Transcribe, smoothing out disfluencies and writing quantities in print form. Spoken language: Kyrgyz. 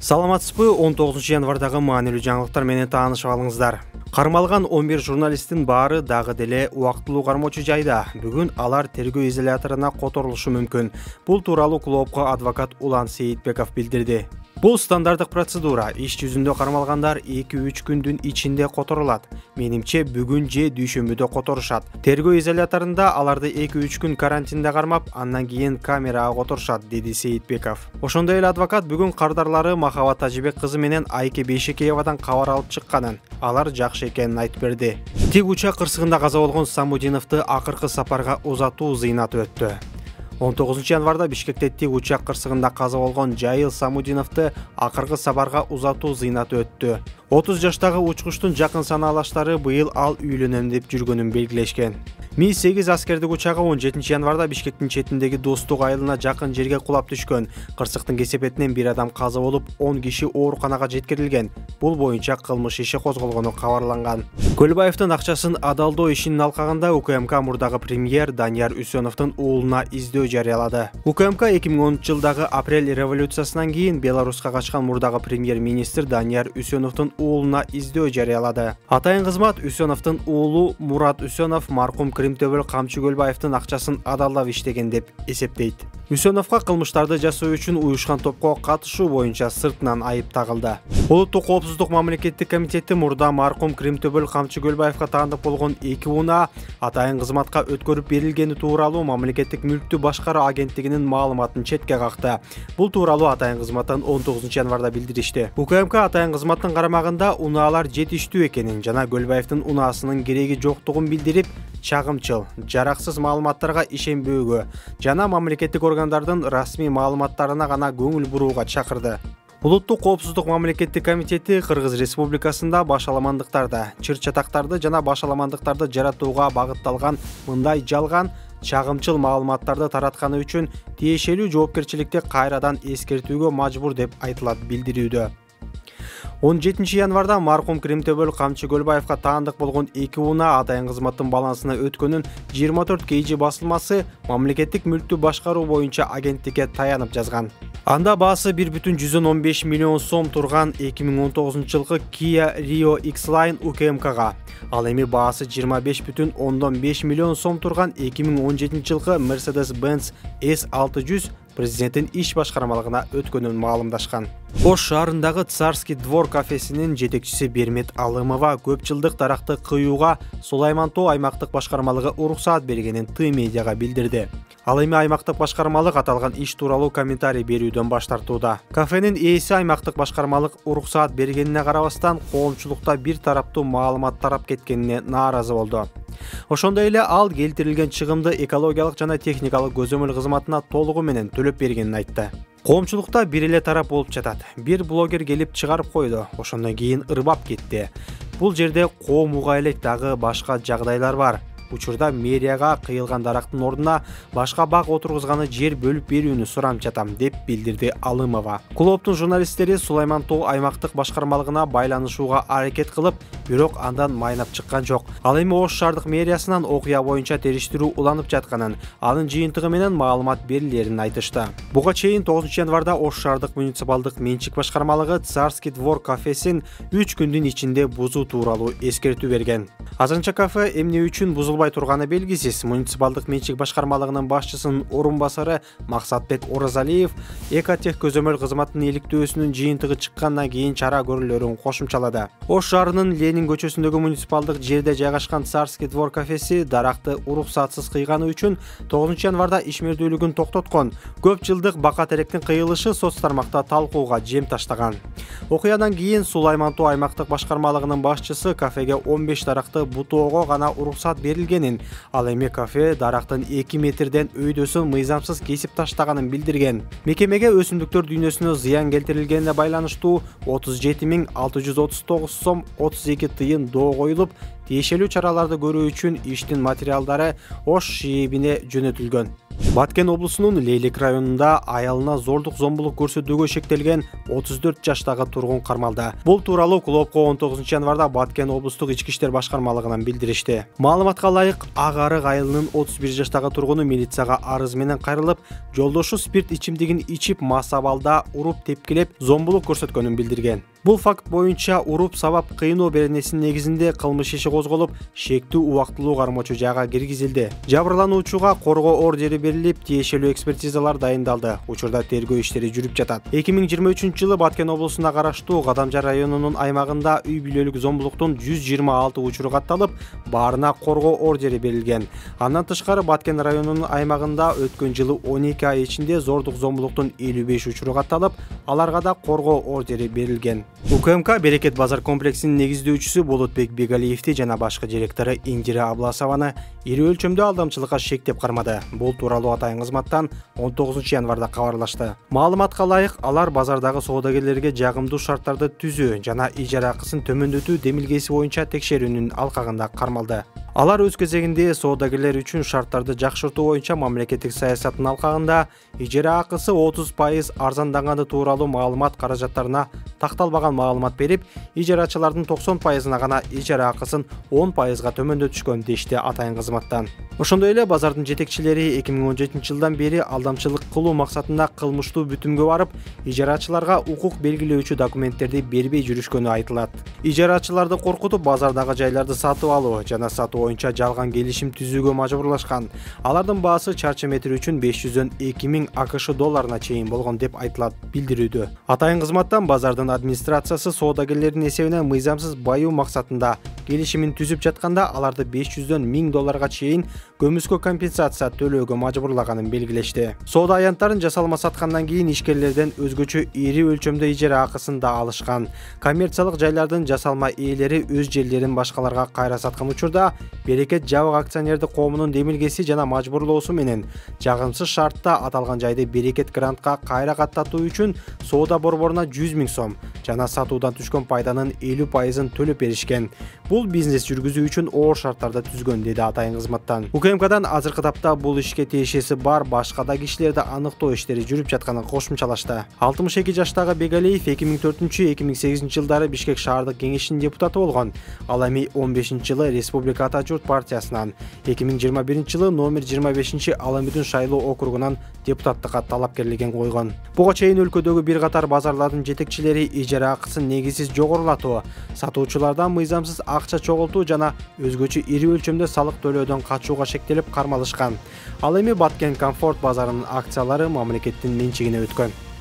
Саламатсызбы, 19 январдагы маанилүү жаңылыктар менен таанышып алыңыздар. Кармалган 11 журналисттин баары дагы деле убактылуу кармоочу жайда. Бүгүн алар тергөө изоляторуна которулушу мүмкүн. Бул тууралуу клубко адвокат Улан Сейитбеков билдирди. Бул стандартдык процедура. Иш жүзүндө кармалгандар 2-3 күндүн ичинде которулат. Менимче бүгүн же дүйшөмбүдө которушат. Тергөө изоляторунда аларды 2-3 күн карантинде кармап, андан кийин камерага которушат, деди Сейитбеков. Ошондой эле адвокат бүгүн кардарлары Махабат Тажибек кызы менен Айке Бейшекеевадан кабар алып чыкканын, алар жакшы экенин айтып берди. Тик учак кырсыгында каза болгон Самудиновду акыркы сапарга узатуу зыйнаты өттү. 19 январда Бишкекте тик учак кырсыгында каза болгон Жайыл Самудиновду акыркы сапарга узатуу зыйнаты өттү. 30 жаштагы учкучтун жакын санаалаштары быйыл ал үйлөнөм деп жүргөнүн белгилешкен. Ми-8 аскердик учагы 17 январда Бишкектин четиндеги Достук айылына жакын жерге кулап түшкөн. Кырсыктын кесепетинен бир адам каза болуп, 10 киши ооруканага жеткирилген. Бул боюнча кылмыш иши козголгону кабарланган. Көлбаевдин акчасын адалдоо ишинин алкагында УКМК мурдагы премьер Данияр Үсеновдун уулуна издөө жарыялады. УКМК 2010 жылдагы апрель революциясынан кийин Беларуска качкан мурдагы премьер-министр Данияр Үсеновдун уулуна издөө жарыялады. Атайын кызмат Үсеновдун уулу Мурат Үсенов маркум Кримтөбөл Камчы Көлбаевдин акчасын адалдап иштеген деп эсептейт. Үсеновго кылмыштарды жасоо үчүн уюшкан топко катышуу боюнча сыртынан айып тагылды. Улуттук коопсуздук мамлекеттик комитети мурда маркум Кримтөбөл Камчы Көлбаевга таандык болгон 2 унаа атайын кызматка өткөрүп берилгени тууралуу мамлекеттик мүлктү башкаруу агенттигинин маалыматын четке какты. Бул тууралуу атайын кызматтан 19 январда билдиришти. УКМК атайын кызматтын карамагында унаалар жетиштүү экенин жана Көлбаевдин унаасынын кереги жоктугун билдирип, чагымчыл, жараксыз маалыматтарга ишенбөөгө жана мамлекеттик органдардын расмий маалыматтарына гана көңүл бурууга чакырды. Улуттук коопсуздук мамлекеттик комитети Кыргыз Республикасында башаламандыктарды, чыр-чатактарды жана башаламандыктарды жаратууга багытталган мындай жалган, чагымчыл маалыматтарды таратканы үчүн тиешелүү жоопкерчиликти кайрадан эскертүүгө мажбур деп айтылат билдирүүдө. 17 январда маркум Кримтөбөл Камчы Көлбаевга таандык болгон 2 унаа атайын кызматтын балансына өткөнүн 24 KG басылмасы мамлекеттик мүлктү башкаруу боюнча агенттикке таянып жазган. Анда баасы 1,115 миллион сом турган 2019 жылкы Kia Rio X-Line УКМКга, ал эми баасы 25,5 миллион сом турган 2017 жылкы Mercedes-Benz S600 президенттин иш башкармалыгына өткөнүн маалымдашкан. Ош шаарындагы Царский двор кафесинин жетекчиси Бермет Алымова көп жылдык даракты кыюуга Сулайман Тоо аймактык башкармалыгы уруксаат бергенин Ты медиага билдирди. Ал эми аймактык башкармалык аталган иш тууралуу комментарий берүүдөн баш тартууда. Кафенин ээси аймактык башкармалык уруксаат бергенине карабастан коомчулукта бир тараптуу маалымат тарап кеткенине нааразы болду. Ошондой эле ал келтирилген чыгымды экологиялык жана техникалык көзөмөл кызматына толугу менен төлөп бергенин айтты. Коомчулукта бир эле тарап болуп жатат. Бир блогер келип чыгарып койду, ошондон кийин ырбап кетти. Бул жерде коом уга элек дагы башка жагдайлар бар. Учурда мэрияга кыйылган дарактын ордуна башка бак отургузганы жер бөлүп берүүнү сурамчатам, деп билдирди Алымова. Клубтун журналисттери Сулайман Тоо аймактык башкармалыгына байланышууга аракет кылып, бирок андан майнап чыккан жок. Ал эми Ош шаардык мэриясынан окуя боюнча териштирүү уланып жатканын, анын жыйынтыгы менен маалымат берилерин айтышты. Буга чейин 9 январда Ош шаардык муниципалдык менчик башкармалыгы Царский двор кафесин 3 күндүн ичинде бузуу тууралуу эскертүү берген. Азырынча кафе эмне үчүн бузулбай турганы белгисиз. Муниципалдык менчик башкармалыгынын башчысынын орун басары Максатбек Оразалиев Экотех көзөмөл кызматынын иликтөөсүнүн жыйынтыгы чыккандан кийин чара көрүлөрүн кошумчалады. Ош шаарынын Ленин көчөсүндөгү муниципалдык жерде жайгашкан Царский двор кафеси даракты уруксатсыз кыйганы үчүн 9 январда ишмердүүлүгүн токтоткон. Көп жылдык бака теректин кыйылышы соц тармакта талкууга жем таштаган. Окуядан кийин Сулайман Тоо аймактык башкармалыгынын башчысы кафеге 15 даракты бутоого гана уруксат берилгенин, ал эми кафе дарактын 2 метрден өйдөсүн мыйзамсыз кесип таштаганын билдирген. Мекемеге өсүмдүктөр дүйнөсүнө зыян келтирилгенине байланыштуу 37.639 сом 32 тыйын доо коюлуп, тиешелүү чараларды көрүү үчүн иштин материалдары Ош ШИИБине жөнөтүлгөн. Баткен облусунун Лейлик районунда аялына зордук зомбулук көрсөтүүгө шектелген 34 жаштагы тургун кармалды. Бул тууралуу клубко 19 январда Баткен облустук ички иштер башкармалыгынан билдиришти. Маалыматка ылайык, ак арык айылынын 31 жаштагы тургуну милицияга арыз менен кайрылып, жолдошу спирт ичимдигин ичип мас абалда уруп тепкилеп зомбулук көрсөткөнүн билдирген. Бул факт боюнча уруп сабап кыйноо беренесинин негизинде кылмыш иши козголуп, шектүү убактылуу кармоочу жайга киргизилди. Жабырлануучуга коргоо ордери берилип, тиешелүү экспертизалар дайындалды. Учурда тергөө иштери жүрүп жатат. 2023-жылы Баткен облусуна караштуу Кадамжар районунун аймагында үй бүлөлүк зомбулуктун 126 учуру катталып, баарына коргоо ордери берилген. Андан тышкары Баткен районунун аймагында өткөн жылы 12 ай ичинде зордук зомбулуктун 55 учуру катталып, аларга да коргоо ордери берилген. УКМК Берекет базар комплексинин негиздөөчүсү Болотбек Бегалиевди жана башкы директору Индира Абласованы ири өлчөмдө алдамчылыкка шектеп кармады. Бул тууралуу Атайын кызматтан 19 январда кабарлашты. Маалыматка ылайык, алар базардагы соодагерлерге жагымдуу шарттарды түзүү жана ижара акысын төмөндөтүү демилгеси боюнча текшерүүнүн алкагында кармалды. Алар өз кезегинде соодагерлер үчүн шарттарды жакшыртуу боюнча мамлекеттик саясаттын алкагында ижара акысы 30% арзандаганы тууралуу маалымат каражаттарына такталбаган маалымат берип, ижарачылардын 90%-на гана ижара акысын 10%-га төмөндөтүшкөн дешти Атайын кызматтан. Ошондой эле базардын жетекчилери 2017-жылдан бери алдамчылык кылуу максатында кылмыштуу бүтүмгө барып, ижарачыларга укук белгилөөчү документтерди бербей жүрүшкөнү айтылат. Ижарачыларды коркутуп, базардагы жайларды сатып алуу жана сатуу боюнча жалган келишим түзүүгө мажбурлашкан. Алардын баасы чарчы метр үчүн 500дөн 2000 АКШ долларына чейин болгон деп айтылат билдирүүдө. Атайын кызматтан базардын администрациясы соодагерлердин эсебине мыйзамсыз баюу максатында келишимин түзүп жатканда аларды 500дөн 1000 долларга чейин көмүскө компенсация төлөөгө мажбурлаганын белгилешти. Соода аянттарын жасалма саткандан кийин ишкерлерден өзгөчө ири өлчөмдө ижара акысын да алышкан. Коммерциялык жайлардын жасалма ээлери өз жерлерин башкаларга кайра саткан учурда Берекет жабык акционердик коомунун демилгеси жана мажбурлоосу менен жагымсыз шартта аталган жайды Берекет грантка кайра каттатуу үчүн соода борборуна 100 000 сом жана сатуудан түшкөн пайданын 50%-ын төлөп беришкен. Бул бизнес жүргүзүү үчүн оор шарттарды түзгөн, деди Атайын кызматтан. УКМКдан азыркы тапта бул ишке тиешеси бар башка да кишилерди аныктоо иштери жүрүп жатканын кошумчалашты. 62 жаштагы Бегалиев 2004-2008 жылдары Бишкек шаардык кеңешинин депутаты болгон. Ал эми 15-жылы Республика Ата журт партиясынан, 2021-жылы номер 25 Аламүдүн шайлоо округунан депутаттыкка талапкерлигин койгон. Буга чейин өлкөдөгү бир катар базарлардын жетекчилери ижара акысын негизсиз жогорулатуу, сатуучулардан мыйзамсыз акча чогултуу жана өзгөчө ири өлчөмдө салык төлөөдөн качууга шектелип кармалышкан. Ал эми Баткен Комфорт базарынын акциялары мамлекеттин менчигине өткөн.